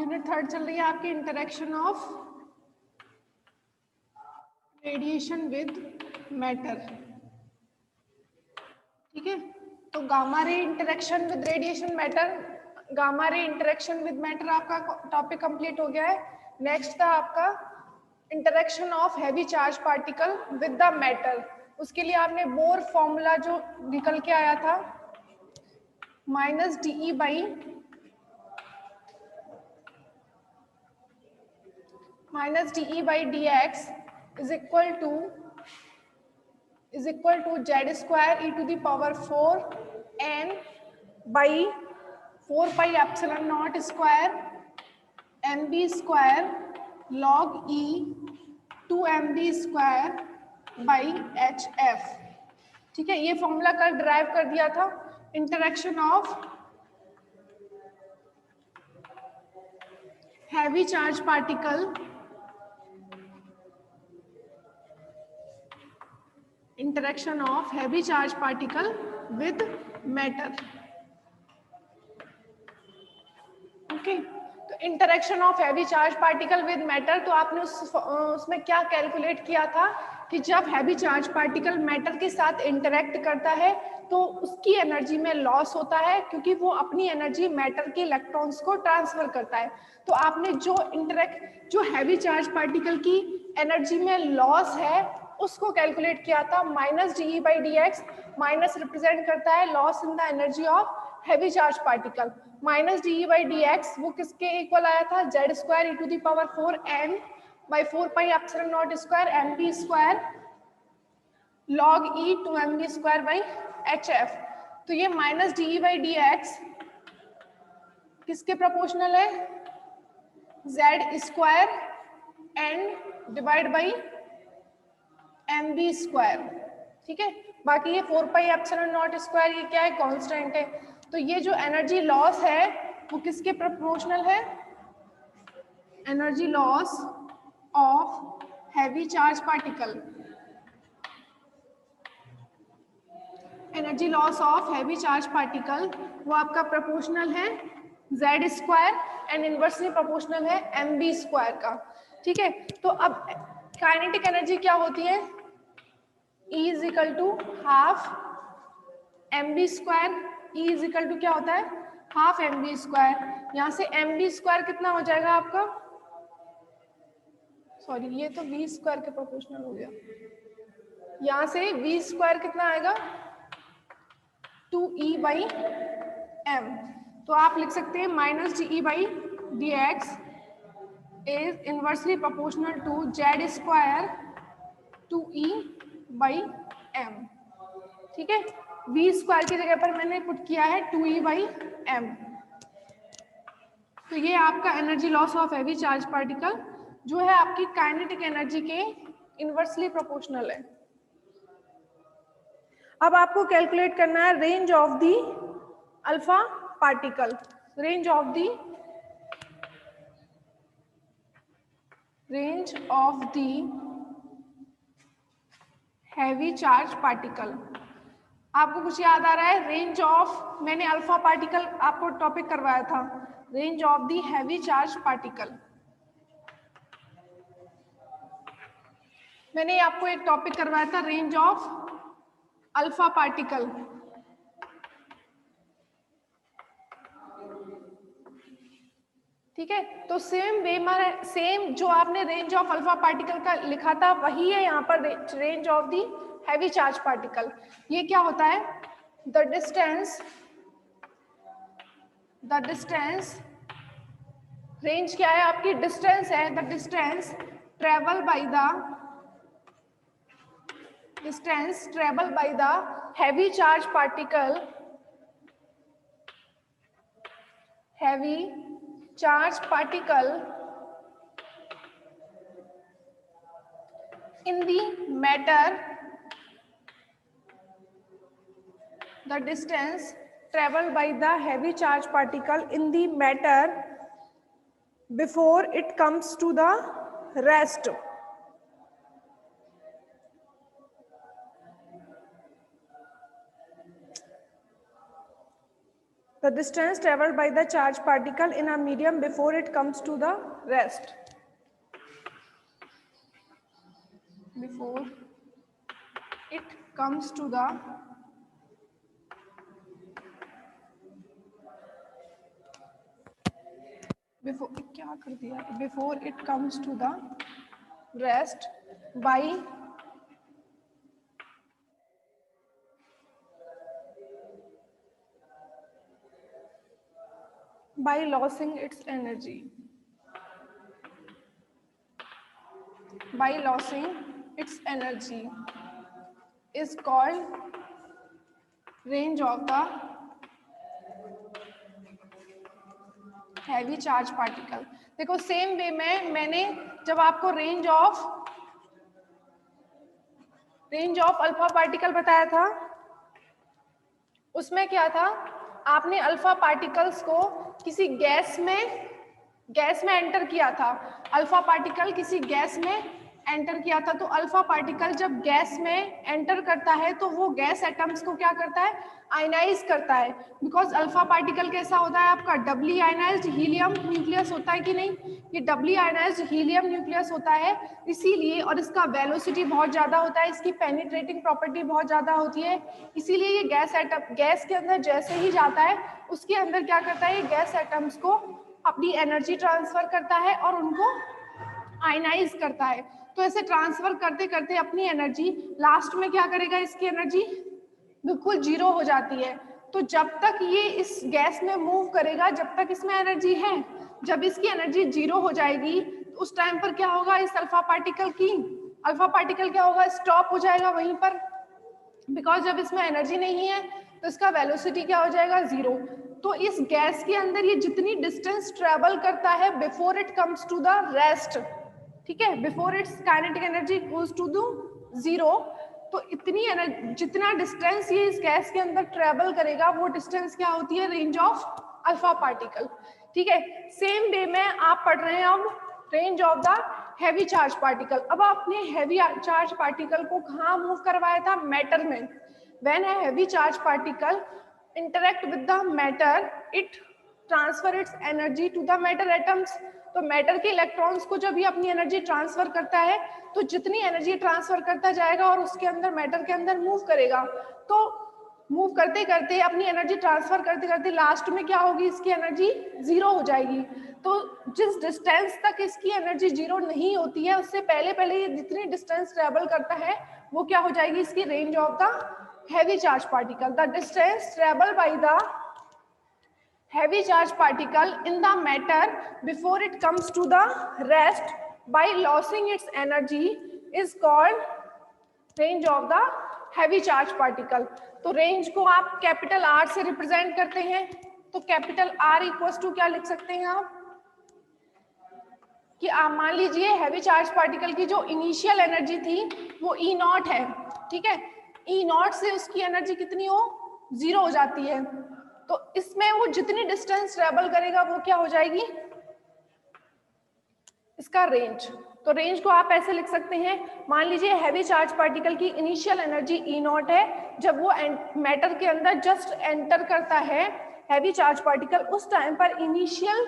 Unit 3 चल रही है आपकी interaction of radiation with matter. ठीक है, तो gamma ray interaction with radiation matter, gamma ray interaction with matter आपका टॉपिक कंप्लीट हो गया है। नेक्स्ट था आपका interaction of heavy charge particle with the matter. उसके लिए आपने बोर फॉर्मूला जो निकल के आया था -dE by dx is equal to z square e to the power 4 n by 4 pi epsilon naught square mb square log e 2 mb square by hf। ठीक है, ये फॉर्मूला कल ड्राइव कर दिया था। Interaction of heavy charge particle, interaction of heavy charge particle with matter. Okay, तो interaction of heavy charge particle with matter, तो आपने उसमें क्या कैलकुलेट किया था कि जब हैवी चार्ज पार्टिकल मैटर के साथ इंटरेक्ट करता है तो उसकी एनर्जी में लॉस होता है, क्योंकि वो अपनी एनर्जी मैटर के इलेक्ट्रॉन्स को ट्रांसफर करता है। तो आपने जो हैवी चार्ज पार्टिकल की एनर्जी में लॉस है उसको कैलकुलेट किया था। -dE by dx, minus represent करता है loss in the energy of heavy charge particle. -dE by dx वो किसके इक्वल आया था, z square e to the power 4 n by 4 pi epsilon naught square mb square log e 2 mb square by hf। तो ये -dE by dx किसके proportional है, z square n divide by mb square. ठीक है, बाकी ये 4 pi epsilon naught square ये क्या है, कांस्टेंट है। तो ये जो एनर्जी लॉस है वो किसके प्रोपोर्शनल है, energy loss of heavy charge particle, energy loss of heavy charge particle वो आपका प्रोपोर्शनल है z square and inversely proportional है mb स्क्वायर का। ठीक है, तो अब काइनेटिक एनर्जी क्या होती है, E is equal to half mb square, E is equal to क्या होता है, हाफ mb स्क्वायर। यहाँ से mb स्क्वायर कितना हो जाएगा आपका, सॉरी ये तो v स्क्वायर के प्रोपोर्शनल हो गया, यहाँ से v स्क्वायर कितना आएगा 2e बाई m। तो आप लिख सकते हैं -dE by dx is inversely proportional to z square 2e by m। ठीक है, v स्क्वायर की जगह पर मैंने पुट किया है 2e by m। तो ये आपका energy loss of heavy charge particle जो है आपकी काइनेटिक एनर्जी के इनवर्सली प्रोपोर्शनल है। अब आपको कैलकुलेट करना है range of the alpha particle, range of the heavy charge particle. आपको कुछ याद आ रहा है, रेंज ऑफ, मैंने अल्फा पार्टिकल आपको टॉपिक करवाया था, range of the heavy charge particle. मैंने आपको एक टॉपिक करवाया था रेंज ऑफ अल्फा पार्टिकल। ठीक है, तो सेम जो आपने रेंज ऑफ अल्फा पार्टिकल का लिखा था वही है यहाँ पर range of the heavy charge particle. ये क्या होता है, द डिस्टेंस रेंज क्या है आपकी, डिस्टेंस है, the distance travel by the heavy charge particle in the matter, the distance traveled by the heavy charge particle in the matter before it comes to the rest. The distance traveled by the charged particle in a medium before it comes to the rest. Before it comes to the before it comes to the rest by losing its energy. By losing its energy is called range of the heavy charge particle. देखो same way में मैंने जब आपको range of alpha particle बताया था, उसमें क्या था, आपने अल्फा पार्टिकल्स को किसी गैस में एंटर किया था. अल्फा पार्टिकल किसी गैस में एंटर किया था, तो अल्फा पार्टिकल जब गैस में एंटर करता है तो वो गैस एटम्स को क्या करता है, आयनाइज करता है. बिकॉज अल्फा पार्टिकल कैसा होता है आपका, डबली आयनाइज्ड हीलियम न्यूक्लियस होता है कि नहीं, ये डबली आयनाइज्ड हीलियम न्यूक्लियस होता है इसीलिए, और इसका वेलोसिटी बहुत ज्यादा होता है, इसकी पेनिट्रेटिंग प्रॉपर्टी बहुत ज्यादा होती है, इसीलिए ये गैस एटम गैस के अंदर जैसे ही जाता है उसके अंदर क्या करता है, ये गैस एटम्स को अपनी एनर्जी ट्रांसफर करता है और उनको आयनाइज करता है. तो ऐसे ट्रांसफर करते करते अपनी एनर्जी लास्ट में क्या करेगा, इसकी एनर्जी बिल्कुल जीरो हो जाती है. तो जब तक ये इस गैस में मूव करेगा, जब तक इसमें एनर्जी है, जब इसकी एनर्जी जीरो हो जाएगी तो उस टाइम पर क्या होगा, इस अल्फा पार्टिकल क्या होगा, स्टॉप हो जाएगा वहीं पर. बिकॉज जब इसमें एनर्जी नहीं है तो इसका वेलोसिटी क्या हो जाएगा, जीरो. तो इस गैस के अंदर ये जितनी डिस्टेंस ट्रेवल करता है before it comes to the rest, ठीक है, before its kinetic energy goes to the zero, तो इतनी जितना डिस्टेंस ये इस गैस के अंदर ट्रेवल करेगा वो डिस्टेंस क्या होती है, रेंज ऑफ अल्फा पार्टिकल. ठीक है, सेम वे में आप पढ़ रहे हैं अब range of the heavy charge particle. अब आपने हैवी चार्ज पार्टिकल को कहाँ मूव करवाया था, मैटर में. When a heavy charge particle interact with the matter, it transfer its energy to the matter atoms. तो मैटर के इलेक्ट्रॉन्स को जब ये अपनी एनर्जी ट्रांसफर करता है तो जितनी एनर्जी ट्रांसफर करता जाएगा और उसके अंदर मैटर के अंदर मूव करेगा, तो मूव करते करते अपनी एनर्जी ट्रांसफर करते करते लास्ट में क्या होगी, इसकी एनर्जी जीरो हो जाएगी. तो जिस डिस्टेंस तक इसकी एनर्जी जीरो नहीं होती है उससे पहले पहले ये जितनी डिस्टेंस ट्रेवल करता है वो क्या हो जाएगी, इसकी range of the heavy charge particle. The distance traveled by the heavy charge particle in the matter before it comes to the rest by losing its energy is called range of the heavy charge particle. तो range को आप capital R से represent करते हैं, तो capital R equals to क्या लिख सकते हैं आप, कि आप मान लीजिए हैवी चार्ज पार्टिकल की जो इनिशियल एनर्जी थी वो E नॉट है, ठीक है, ई नॉट से उसकी एनर्जी कितनी हो, जीरो हो जाती है. तो इसमें वो जितनी डिस्टेंस ट्रेवल करेगा वो क्या हो जाएगी, इसका रेंज. तो रेंज को आप ऐसे लिख सकते हैं, मान लीजिए हैवी चार्ज पार्टिकल की इनिशियल एनर्जी ई नॉट है, जब वो मैटर के अंदर जस्ट एंटर करता है हैवी चार्ज पार्टिकल, उस टाइम पर इनिशियल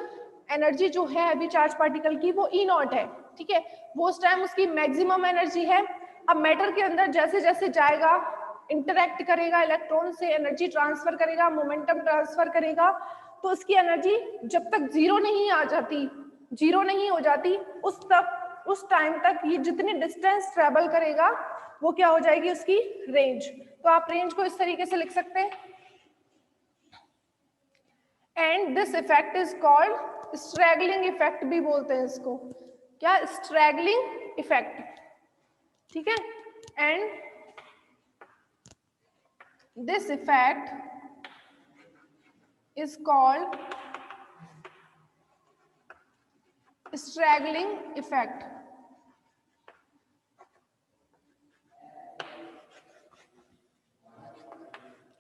एनर्जी जो है हैवी चार्ज पार्टिकल की वो ई नॉट है, ठीक है, वो उस टाइम उसकी मैक्सिमम एनर्जी है. अब मैटर के अंदर जैसे जैसे जाएगा, इंटरेक्ट करेगा, इलेक्ट्रॉन से एनर्जी ट्रांसफर करेगा, मोमेंटम ट्रांसफर करेगा, तो उसकी एनर्जी जब तक जीरो नहीं हो जाती उस टाइम तक ये जितनी डिस्टेंस ट्रेवल करेगा वो क्या हो जाएगी, उसकी रेंज. तो आप रेंज को इस तरीके से लिख सकते हैं. And this effect is called struggling effect भी बोलते हैं इसको. क्या, स्ट्रैगलिंग इफेक्ट, ठीक है. And this effect is called struggling effect.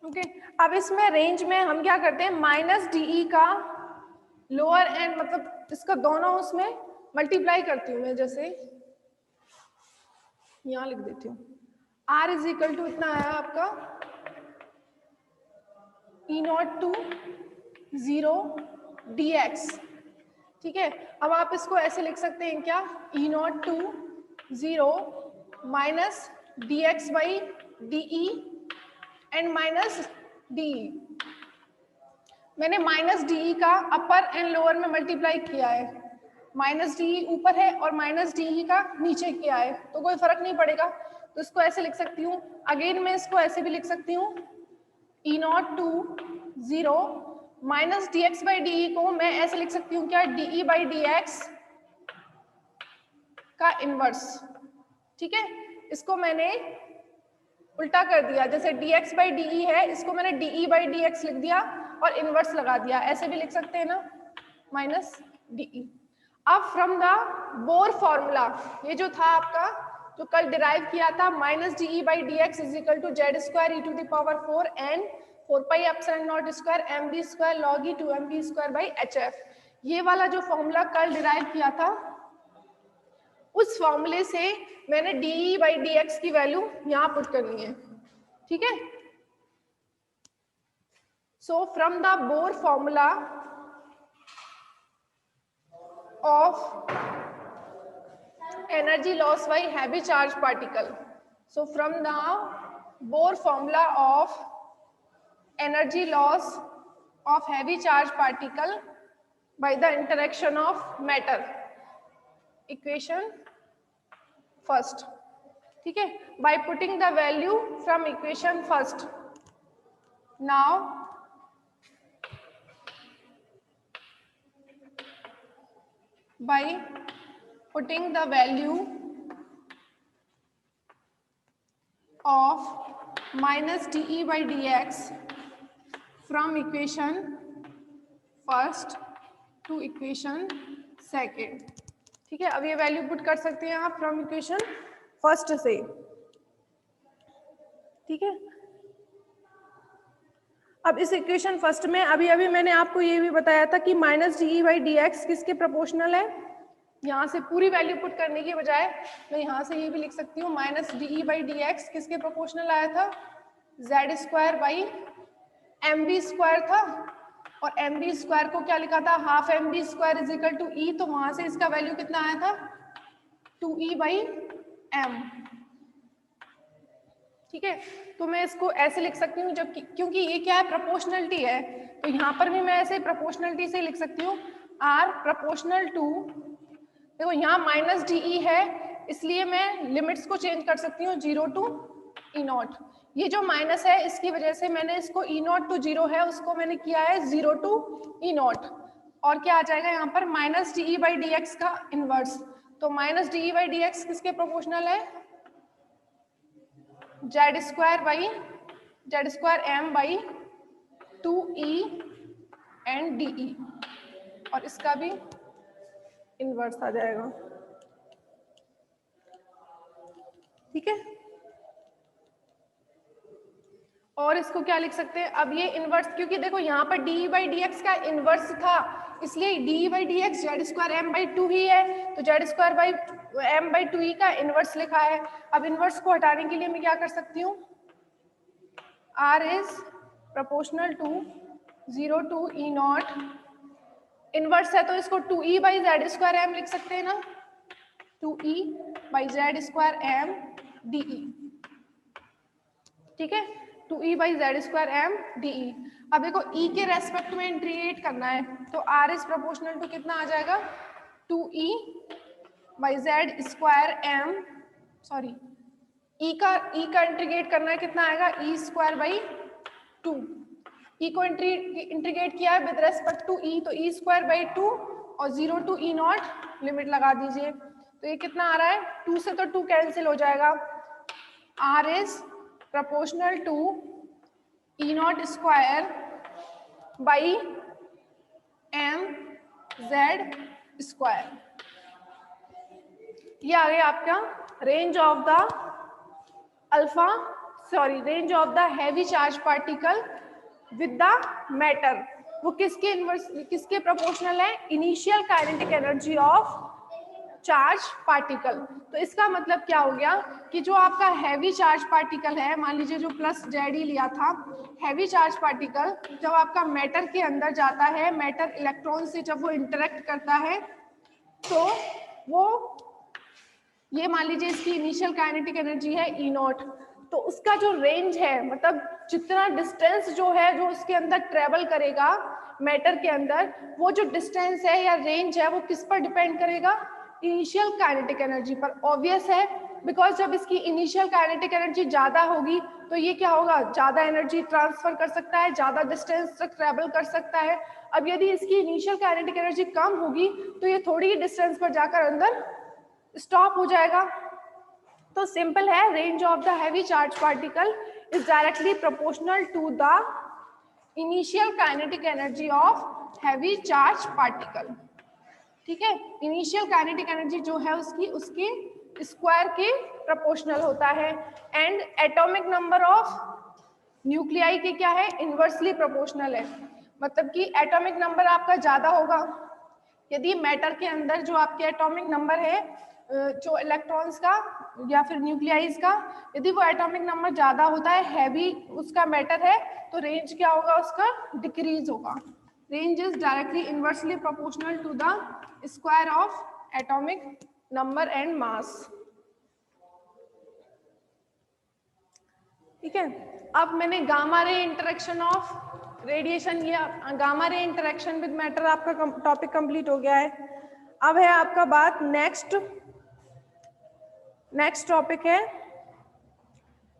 Okay, अब इसमें रेंज में हम क्या करते हैं, माइनस डीई का लोअर एंड, मतलब इसका दोनों उसमें मल्टीप्लाई करती हूँ मैं, जैसे यहाँ लिख देती हूँ, R इज इक्वल टू इतना आया आपका ई नॉट टू 0 dx, ठीक है। अब आप इसको ऐसे लिख सकते हैं क्या, E naught to 0 minus dx by D and minus D. मैंने माइनस डी का अपर एंड लोअर में मल्टीप्लाई किया है, माइनस डी ऊपर है और माइनस डी का नीचे किया है, तो कोई फर्क नहीं पड़ेगा। तो इसको ऐसे लिख सकती हूँ, अगेन मैं इसको ऐसे भी लिख सकती हूँ, E naught to 0 minus D X by D को मैं ऐसे लिख सकती हूँ क्या, D E by D X का इनवर्स, ठीक है। इसको मैंने उल्टा कर दिया, जैसे dx बाई डी है इसको मैंने de बाई डी एक्स लिख दिया और इनवर्स लगा दिया, ऐसे भी लिख सकते हैं ना, माइनस de। अब फ्रॉम द बोर फॉर्मूला, ये जो था आपका जो कल डिराइव किया था, minus de by D X is equal to Z square E to the power 4 N 4 pi epsilon naught square M B square log E 2 M B square by H F. ये वाला जो formula कल derive किया था, उस फॉर्मूले से मैंने de बाई डी एक्स की वैल्यू यहाँ पुट करनी है, ठीक है। So from the Bohr formula of energy loss by heavy charge particle, so from the Bohr formula of energy loss of heavy charge particle by the interaction of matter, equation first, ठीक है, by putting the value from equation first. Now by putting the value of minus de by dx from equation first to equation second, ठीक है। अब ये value put कर सकते हैं आप फ्रॉम इक्वेशन फर्स्ट से, ठीक है। अब इस इक्वेशन फर्स्ट में अभी मैंने आपको ये भी बताया था कि minus D by D x किसके प्रोपोर्शनल है। यहाँ से पूरी वैल्यू पुट करने की बजाय मैं यहाँ से ये भी लिख सकती हूँ, minus D by D x किसके प्रोपोर्शनल आया था, z square by m B square था, और एम बी स्क्वायर को क्या लिखा था, half m B square is equal to e, तो वहां से इसका वैल्यू कितना आया था, 2e बाई एम, ठीक है। तो मैं इसको ऐसे लिख सकती हूँ, जब क्योंकि ये क्या है, प्रोपोर्शनलिटी है, तो यहाँ पर भी मैं ऐसे प्रोपोर्शनलिटी से लिख सकती हूँ, आर प्रोपोर्शनल टू, देखो यहाँ माइनस डी ई है इसलिए मैं लिमिट्स को चेंज कर सकती हूँ 0 टू ई नॉट। ये जो माइनस है इसकी वजह से मैंने इसको ई नॉट टू 0 है उसको मैंने किया है 0 टू ई नॉट, और क्या आ जाएगा यहाँ पर minus D E by D X का इनवर्स। तो minus D E by D x किसके प्रोपोर्शनल है, Z square M by 2e and D, और इसका भी इनवर्स आ जाएगा, ठीक है। और इसको क्या लिख सकते हैं, अब ये इनवर्स, क्योंकि देखो यहाँ पर डी बाई डी एक्स का इनवर्स था इसलिए D by D X Z square M by 2 ही है, तो Z square by M by 2 का इनवर्स लिखा है। अब इनवर्स को हटाने के लिए मैं क्या कर सकती हूँ, R is proportional to 0 to E naught, inverse है तो इसको 2e by Z square M लिख सकते हैं ना, 2e by Z square M D, ठीक है, 2e by Z square M D. अब देखो e के रेस्पेक्ट में इंटीग्रेट करना है तो r इज प्रोपोर्शनल टू कितना आ जाएगा, 2e by Z square M, sorry e का इंटीग्रेट करना है कितना आएगा, e स्क्वायर बाई 2, e को इंटीग्रेट किया है विद रेस्पेक्ट टू e, तो e स्क्वायर बाई 2 और 0 टू ई नॉट लिमिट लगा दीजिए, तो ये कितना आ रहा है, 2 से तो 2 कैंसिल हो जाएगा, r is proportional to E naught square by M Z square. ये आ गया आपका range of the alpha, sorry range of the heavy charge particle with the matter. वो किसके इनवर्स, किसके प्रोपोर्शनल है, initial kinetic energy of charge particle. तो इसका मतलब क्या हो गया कि जो आपका हैवी चार्ज पार्टिकल है, मान लीजिए जो प्लस जेड लिया था, हैवी चार्ज पार्टिकल जब आपका मैटर के अंदर जाता है, मैटर इलेक्ट्रॉन से जब वो इंटरेक्ट करता है, तो वो ये मान लीजिए इसकी इनिशियल काइनेटिक एनर्जी है ई नॉट, तो उसका जो रेंज है, मतलब जितना डिस्टेंस जो है जो उसके अंदर ट्रेवल करेगा मैटर के अंदर, वो जो डिस्टेंस है या रेंज है वो किस पर डिपेंड करेगा? इनिशियल काइनेटिक एनर्जी पर। ऑब्वियस है, बिकॉज जब इसकी इनिशियल काइनेटिक एनर्जी ज्यादा होगी तो ये क्या होगा, ज्यादा एनर्जी ट्रांसफर कर सकता है, ज्यादा डिस्टेंस तक ट्रेवल कर सकता है। अब यदि इसकी इनिशियल काइनेटिक एनर्जी कम होगी तो ये थोड़ी ही डिस्टेंस पर जाकर अंदर स्टॉप हो जाएगा। तो सिंपल है, range of the heavy charge particle is directly proportional to the initial kinetic energy of heavy charge particle. ठीक है, इनिशियल काइनेटिक एनर्जी जो है उसके स्क्वायर के प्रोपोर्शनल होता है। And atomic number of nuclei के क्या है, इनवर्सली प्रोपोर्शनल है। मतलब कि एटॉमिक नंबर आपका ज्यादा होगा यदि मैटर के अंदर जो आपके एटॉमिक नंबर है, जो इलेक्ट्रॉन्स का या फिर न्यूक्लियाइज का, यदि वो एटॉमिक नंबर ज्यादा होता है, हैवी उसका मैटर है, तो रेंज क्या होगा, उसका डिक्रीज होगा। Range is directly inversely proportional to the square of atomic number and mass. ठीक है, अब मैंने gamma ray interaction of radiation, ये gamma ray interaction with matter आपका टॉपिक कंप्लीट हो गया है। अब है आपका बात नेक्स्ट टॉपिक है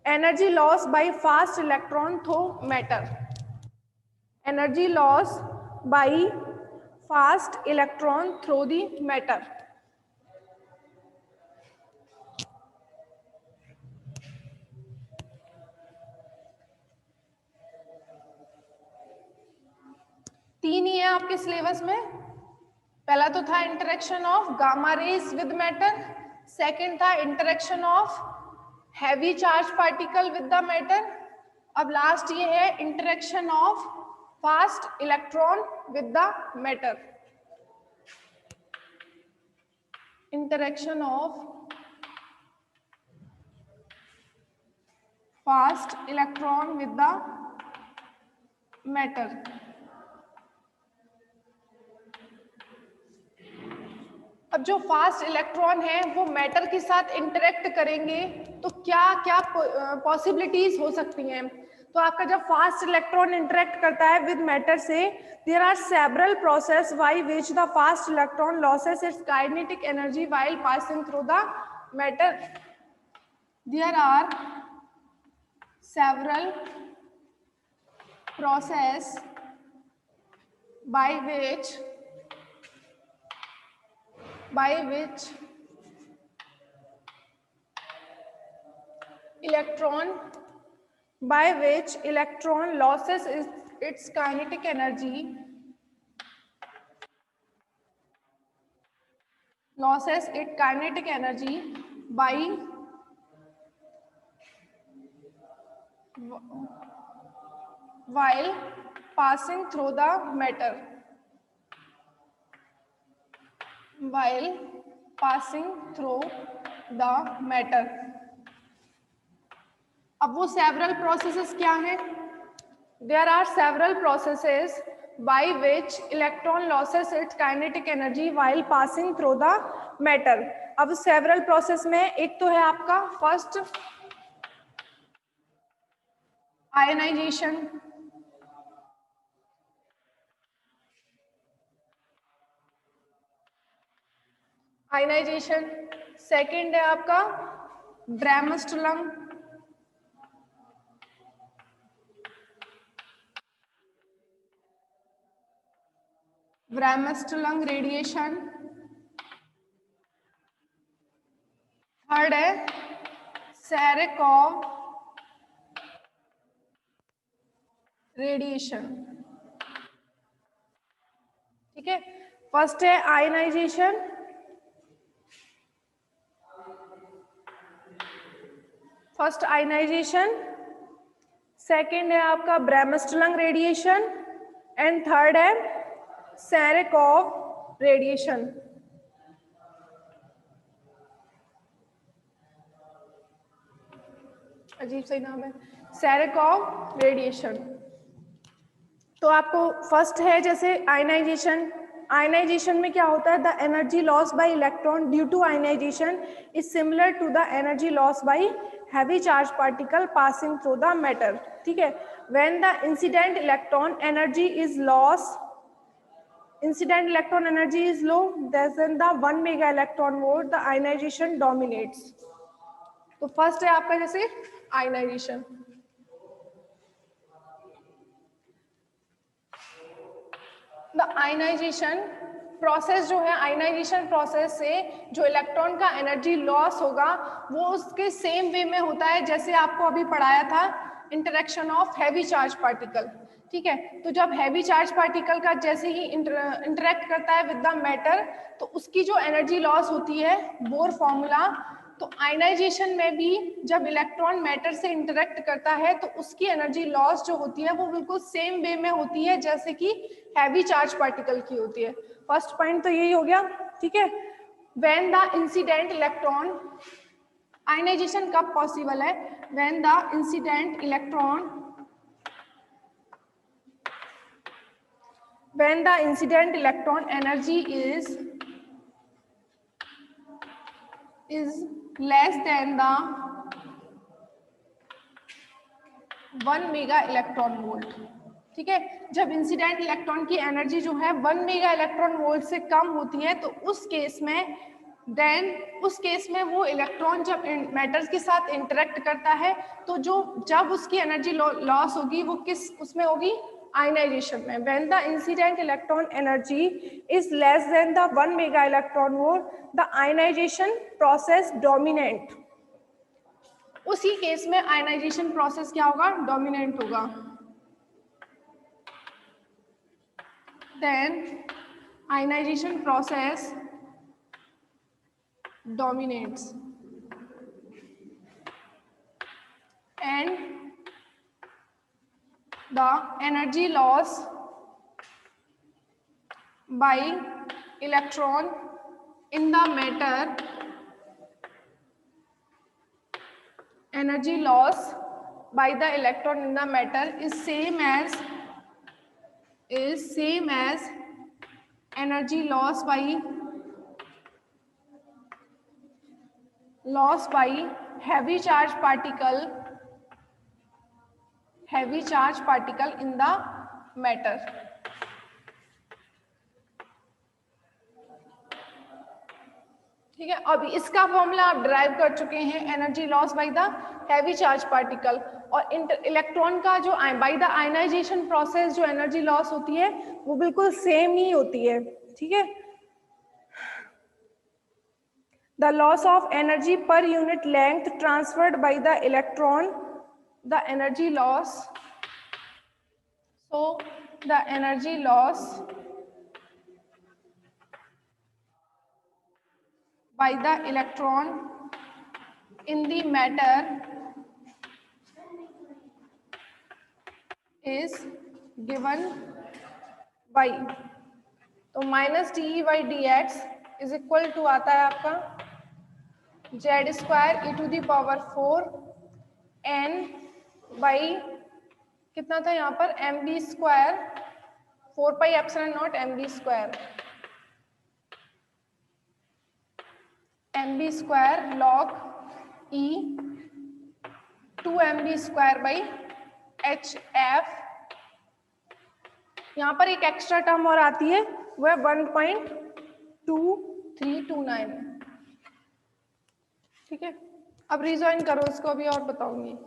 energy loss by fast electron through matter. Energy loss by fast electron through the matter. तीन ही है आपके सिलेबस में। पहला तो था interaction of gamma rays with matter, second था interaction of heavy charge particle with the matter, अब लास्ट ये है interaction of fast electron with the matter. Interaction of fast electron with the matter. अब जो फास्ट इलेक्ट्रॉन है वो matter के साथ इंटरेक्ट करेंगे तो क्या क्या पॉसिबिलिटीज हो सकती हैं। तो आपका जब फास्ट इलेक्ट्रॉन इंटरेक्ट करता है विद मैटर से, there are several process by which the fast electron losses its kinetic energy while passing through the matter. There are several process by which electron loses its kinetic energy by while passing through the matter. While passing through the matter. अब वो several processes क्या हैं? There are several processes by which electron loses its kinetic energy while passing through the matter. अब several process में एक तो है आपका first ionization, सेकेंड है आपका ब्रैमस्टलंग रेडिएशन, थर्ड है सैरेकोव रेडिएशन। ठीक है, फर्स्ट है आयनाइजेशन, सेकेंड है आपका ब्रैमस्टलंग रेडिएशन एंड थर्ड है सैरेकोव रेडिएशन। अजीब सही नाम है, सैरेकोव रेडिएशन। तो आपको फर्स्ट है जैसे आयनाइजेशन। आयनाइजेशन में क्या होता है, the energy loss by electron due to ionisation is similar to the energy loss by heavy charge particle passing through the matter. ठीक है, when the incident electron energy is loss, incident electron energy is low, then the 1 mega electron volt the ionisation dominates. तो first है आपका जैसे ionization. The ionisation process जो है, ionization process से जो इलेक्ट्रॉन का एनर्जी लॉस होगा वो उसके सेम वे में होता है जैसे आपको अभी पढ़ाया था interaction of heavy charge particle. ठीक है, तो जब हैवी चार्ज पार्टिकल का जैसे ही इंटरेक्ट करता है विद द मैटर तो उसकी जो एनर्जी लॉस होती है, बोर फॉर्मूला। तो आयनाइजेशन में भी जब इलेक्ट्रॉन मैटर से इंटरेक्ट करता है तो उसकी एनर्जी लॉस जो होती है वो बिल्कुल सेम वे में होती है जैसे कि हैवी चार्ज पार्टिकल की होती है। फर्स्ट पॉइंट तो यही हो गया। ठीक है, when the incident electron, ionisation कब पॉसिबल है, when the incident electron, when the incident electron energy is less than the 1 mega electron volt. ठीक है, जब इंसिडेंट इलेक्ट्रॉन की एनर्जी जो है 1 मेगा इलेक्ट्रॉन वोल्ट से कम होती है तो उस केस में उस केस में वो इलेक्ट्रॉन जब मैटर्स के साथ इंटरेक्ट करता है तो जब उसकी एनर्जी लॉस होगी वो किस उसमें होगी, आयनाइजेशन में। When the incident electron energy is less than the 1 mega electron volt the ionisation process dominant. उसी केस में आयनाइजेशन प्रोसेस क्या होगा, डोमिनेंट होगा। Then ionisation process dominates and the energy loss by electron in the matter, energy loss by the electron in the matter is same as energy loss by heavy charge particle in the matter। ठीक है, अब इसका formula आप drive कर चुके हैं, energy loss by the heavy charge particle. और electron का जो बाय द आयनाइजेशन प्रोसेस जो एनर्जी लॉस होती है वो बिल्कुल सेम ही होती है। ठीक है, the loss of energy per unit length transferred by the electron, the energy loss, so the energy loss by the electron in the matter is given by, तो minus D by D X is equal to आता है आपका Z square E to the power 4 N by कितना था यहाँ पर M B square 4 pi epsilon naught M B square log E 2 M B square by H F. यहाँ पर एक एक्स्ट्रा टर्म और आती है वो है 1.2329। ठीक है, अब रिजॉइन करो इसको अभी और बताऊंगी।